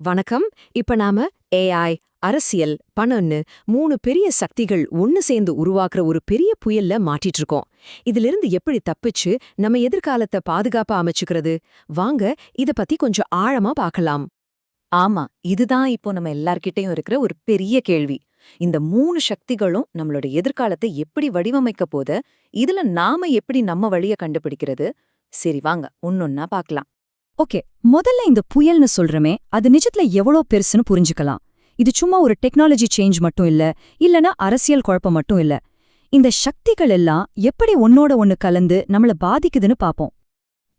வணக்கம். இப்ப நாம ஏஐ, அரசியல், பணம்னு 3 பெரிய சக்திகள் ஒன்னு சேர்ந்து உருவாக்குற ஒரு பெரிய புயல்ல மாட்டிட்டு இருக்கோம். இதிலிருந்து எப்படி தப்பிச்சு நம்ம எதிர்காலத்தை பாதுகாப்பா அமைச்சுக்கிறது? வாங்க இத பத்தி கொஞ்சம் ஆழமா பார்க்கலாம். ஆமா, இதுதான் இப்போ நம்ம எல்லார்கிட்டயும் இருக்கிற ஒரு பெரிய கேள்வி. இந்த 3 சக்திகளும் நம்மளோட எதிர்காலத்தை எப்படி வடிவமைக்க போத, இதுல நாம எப்படி நம்ம வழிய கண்டுபிடிக்கிறது? சரி வாங்க, ஒன்னொன்னா பார்க்கலாம். ஓகே, முதல்ல இந்த புயல்னு சொல்றமே அது நிஜத்துல எவ்வளோ பெருசுன்னு புரிஞ்சுக்கலாம். இது சும்மா ஒரு டெக்னாலஜி சேஞ்ச் மட்டும் இல்லனா அரசியல் குழப்பம் மட்டும் இல்ல. இந்த சக்திகள் எல்லாம் எப்படி ஒன்னோட ஒன்னு கலந்து நம்மள பாதிக்குதுன்னு பாப்போம்.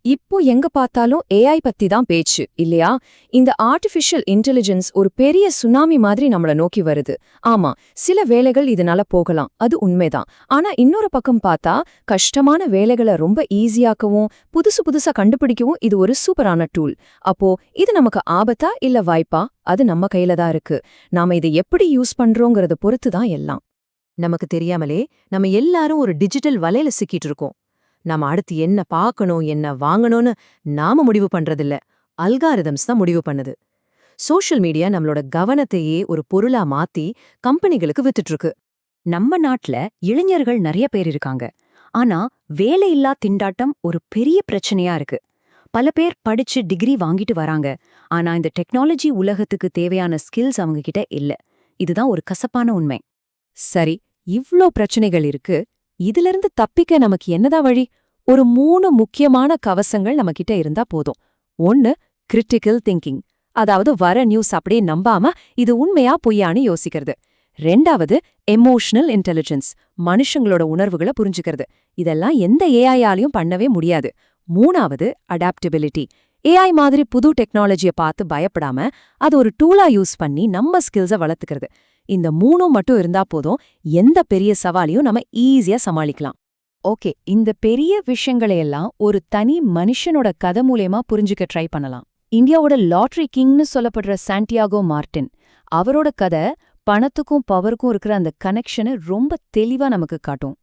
இப்போ எங்க பார்த்தாலும் ஏஐ பத்தி தான் பேச்சு இல்லையா? இந்த ஆர்டிஃபிஷியல் இன்டெலிஜென்ஸ் ஒரு பெரிய சுனாமி மாதிரி நம்மள நோக்கி வருது. ஆமா, சில வேலைகள் இதனால போகலாம், அது உண்மைதான். ஆனா இன்னொரு பக்கம் பார்த்தா கஷ்டமான வேலைகளை ரொம்ப ஈஸியாக்கவும் புதுசா கண்டுபிடிக்கவும் இது ஒரு சூப்பரான டூல். அப்போ இது நமக்கு ஆபத்தா இல்ல வாய்ப்பா? அது நம்ம கையில தான் இருக்கு. நாம இதை எப்படி யூஸ் பண்றோங்கிறத பொறுத்து தான் எல்லாம். நமக்கு தெரியாமலே நம்ம எல்லாரும் ஒரு டிஜிட்டல் வலையில சிக்கிட்டு இருக்கோம். நாம அடுத்து என்ன பார்க்கணும், என்ன வாங்கணும்னு நாம முடிவு பண்றதில்ல, அல்காரிதம்ஸ் தான் முடிவு பண்ணுது. சோஷியல் மீடியா நம்மளோட கவனத்தையே ஒரு பொருளா மாத்தி கம்பெனிகளுக்கு வித்துட்டு இருக்கு. நம்ம நாட்டுல இளைஞர்கள் நிறைய பேர் இருக்காங்க. ஆனா வேலையில்லா திண்டாட்டம் ஒரு பெரிய பிரச்சனையா இருக்கு. பல பேர் படிச்சு டிகிரி வாங்கிட்டு வராங்க. ஆனா இந்த டெக்னாலஜி உலகத்துக்கு தேவையான ஸ்கில்ஸ் அவங்க கிட்ட இல்ல. இதுதான் ஒரு கசப்பான உண்மை. சரி, இவ்ளோ பிரச்சனைகள் இருக்கு. இதிலிருந்து தப்பிக்க நமக்கு என்னதான் வழி? ஒரு 3 முக்கியமான கவசங்கள் நம்மகிட்ட இருந்தா போதும். 1, கிரிட்டிக்கல் திங்கிங். அதாவது வர நியூஸ் அப்படியே நம்பாம இது உண்மையா பொய்யான்னு யோசிக்கிறது. 2வது, எமோஷனல் இன்டெலிஜென்ஸ். மனுஷங்களோட உணர்வுகளை புரிஞ்சுக்கிறது. இதெல்லாம் எந்த ஏஐயாலையும் பண்ணவே முடியாது. 3வது, அடாப்டபிலிட்டி. ஏஐ மாதிரி புது டெக்னாலஜியை பார்த்து பயப்படாம அது ஒரு டூலா யூஸ் பண்ணி நம்ம ஸ்கில்ஸை வளர்த்துக்கிறது. இந்த 3ம் மட்டும் இருந்தா போதும், எந்த பெரிய சவாலையும் நம்ம ஈஸியா சமாளிக்கலாம். ஓகே, இந்த பெரிய விஷயங்களையெல்லாம் ஒரு தனி மனுஷனோட கதை மூலமா புரிஞ்சுக்க ட்ரை பண்ணலாம். இந்தியாவோட லாட்டரி கிங்னு சொல்லப்படுற சாண்டியாகோ மார்டின், அவரோட கதை பணத்துக்கும் பவருக்கும் இருக்கிற அந்த கனெக்ஷனை ரொம்ப தெளிவா நமக்கு காட்டும்.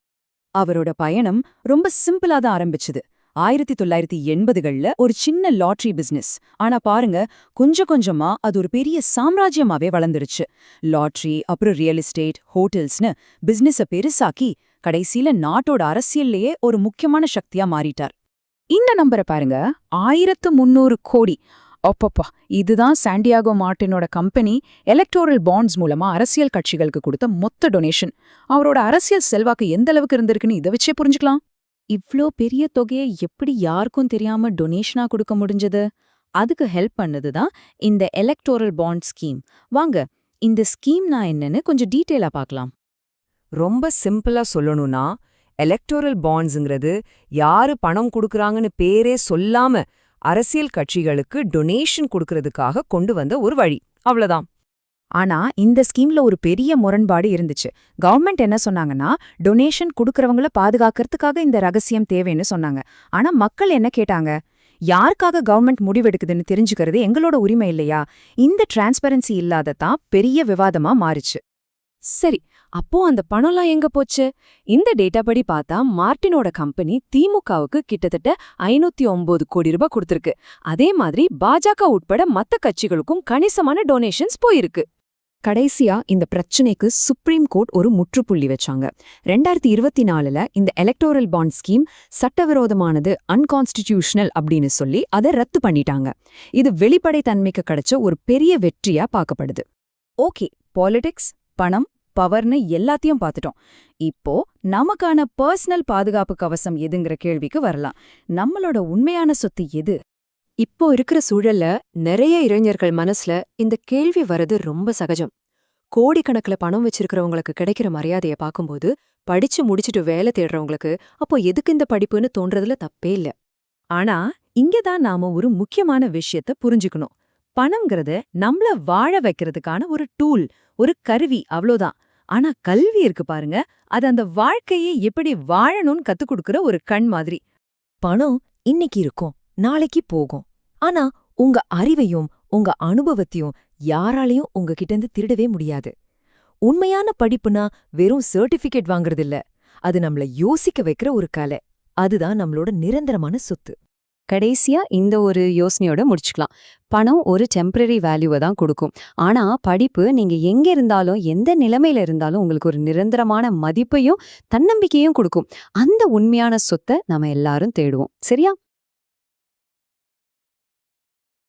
அவரோட பயணம் ரொம்ப சிம்பிளா தான் ஆரம்பிச்சுது. 1980கள்ல ஒரு சின்ன லாட்டரி பிசினஸ். ஆனா பாருங்க, கொஞ்சம் கொஞ்சமா அது ஒரு பெரிய சாம்ராஜ்யமாவே வளர்ந்துருச்சு. லாட்டரி, அப்புறம் ரியல் எஸ்டேட், ஹோட்டல்ஸ்னு பிசினஸ பெருசாக்கி கடைசியில நாட்டோட அரசியல்லையே ஒரு முக்கியமான சக்தியா மாறிட்டார். இந்த நம்பரை பாருங்க, 1300 கோடி. அப்பப்பா, இதுதான் சாண்டியாகோ மார்டினோட கம்பெனி எலக்டோரல் பாண்ட்ஸ் மூலமா அரசியல் கட்சிகளுக்கு கொடுத்த மொத்த டொனேஷன். அவரோட அரசியல் செல்வாக்கு எந்த அளவுக்கு இருந்திருக்குன்னு இதை வச்சே புரிஞ்சுக்கலாம். இவ்ளோ பெரிய தொகையை எப்படி யாருக்கும் தெரியாம டொனேஷனா கொடுக்க முடிஞ்சது? அதுக்கு ஹெல்ப் பண்ணதுதான் இந்த எலக்டோரல் பாண்ட் ஸ்கீம். வாங்க, இந்த ஸ்கீம்னா என்னன்னு கொஞ்சம் டீட்டெயிலா பார்க்கலாம். ரொம்ப சிம்பிளா சொல்லணும்னா, எலக்டோரல் பாண்ட்ஸுங்கிறது யாரு பணம் கொடுக்கறாங்கன்னு பேரே சொல்லாம அரசியல் கட்சிகளுக்கு டொனேஷன் கொடுக்கறதுக்காக கொண்டு வந்த ஒரு வழி. அவ்வளவுதான். ஆனா இந்த ஸ்கீம்ல ஒரு பெரிய முரண்பாடு இருந்துச்சு. கவர்மெண்ட் என்ன சொன்னாங்கன்னா, டொனேஷன் கொடுக்கறவங்கள பாதுகாக்கிறதுக்காக இந்த ரகசியம் தேவைன்னு சொன்னாங்க. ஆனா மக்கள் என்ன கேட்டாங்க? யாருக்காக கவர்மெண்ட் முடிவெடுக்குதுன்னு தெரிஞ்சுக்கிறது எங்களோட உரிமை இல்லையா? இந்த டிரான்ஸ்பரன்சி இல்லாததான் பெரிய விவாதமா மாறுச்சு. சரி, அப்போ அந்த பணம்லாம் எங்க போச்சு? இந்த டேட்டா படி பார்த்தா மார்டினோட கம்பெனி திமுகவுக்கு கிட்டத்தட்ட 509 கோடி ரூபாய் கொடுத்திருக்கு. அதே மாதிரி பாஜக உட்பட மத்த கட்சிகளுக்கும் கணிசமான டொனேஷன்ஸ் போயிருக்கு. கடைசியா இந்த பிரச்சனைக்கு சுப்ரீம் கோர்ட் ஒரு முற்றுப்புள்ளி வச்சாங்க. 2024ல இந்த எலக்டோரல் பாண்ட் ஸ்கீம் சட்டவிரோதமானது, அன்கான்ஸ்டிடியூஷனல் அப்படின்னு சொல்லி அதை ரத்து பண்ணிட்டாங்க. இது வெளிப்படைத்தன்மைக்கு கிடைச்ச ஒரு பெரிய வெற்றியா பார்க்கப்படுது. ஓகே, பாலிடிக்ஸ், பணம், பவர்னு எல்லாத்தையும் பார்த்துட்டோம். இப்போ நமக்கான பர்சனல் பாதுகாப்பு கவசம் எதுங்கிற கேள்விக்கு வரலாம். நம்மளோட உண்மையான சொத்து எது? இப்போ இருக்கிற சூழல்ல நிறைய இளைஞர்கள் மனசுல இந்த கேள்வி வரது ரொம்ப சகஜம். கோடிக்கணக்கில் பணம் வச்சிருக்கிறவங்களுக்கு கிடைக்கிற மரியாதையை பார்க்கும்போது படிச்சு முடிச்சுட்டு வேலை தேடுறவங்களுக்கு அப்போ எதுக்கு இந்த படிப்புன்னு தோன்றதுல தப்பே இல்ல. ஆனா இங்கதான் நாம ஒரு முக்கியமான விஷயத்த புரிஞ்சுக்கணும். பணம்ங்கிறது நம்மள வாழ வைக்கிறதுக்கான ஒரு டூல், ஒரு கருவி, அவ்வளோதான். ஆனா கல்வி இருக்கு பாருங்க, அது அந்த வாழ்க்கையை எப்படி வாழணும்னு கத்துக் கொடுக்கிற ஒரு கண் மாதிரி. பணம் இன்னைக்கு இருக்கும், நாளைக்கு போகும். ஆனா உங்க அறிவையும் உங்க அனுபவத்தையும் யாராலையும் உங்ககிட்ட இருந்து திருடவே முடியாது. உண்மையான படிப்புனா வெறும் சர்டிபிகேட் வாங்குறதில்ல, அது நம்மள யோசிக்க வைக்கிற ஒரு கலை. அதுதான் நம்மளோட நிரந்தரமான சொத்து. கடைசியா இந்த ஒரு யோசனையோட முடிச்சுக்கலாம். பணம் ஒரு டெம்பரரி வேல்யூவை தான் கொடுக்கும். ஆனா படிப்பு நீங்க எங்க இருந்தாலும் எந்த நிலைமையில இருந்தாலும் உங்களுக்கு ஒரு நிரந்தரமான மதிப்பையும் தன்னம்பிக்கையும் கொடுக்கும். அந்த உண்மையான சொத்தை நாம எல்லாரும் தேடுவோம். சரியா?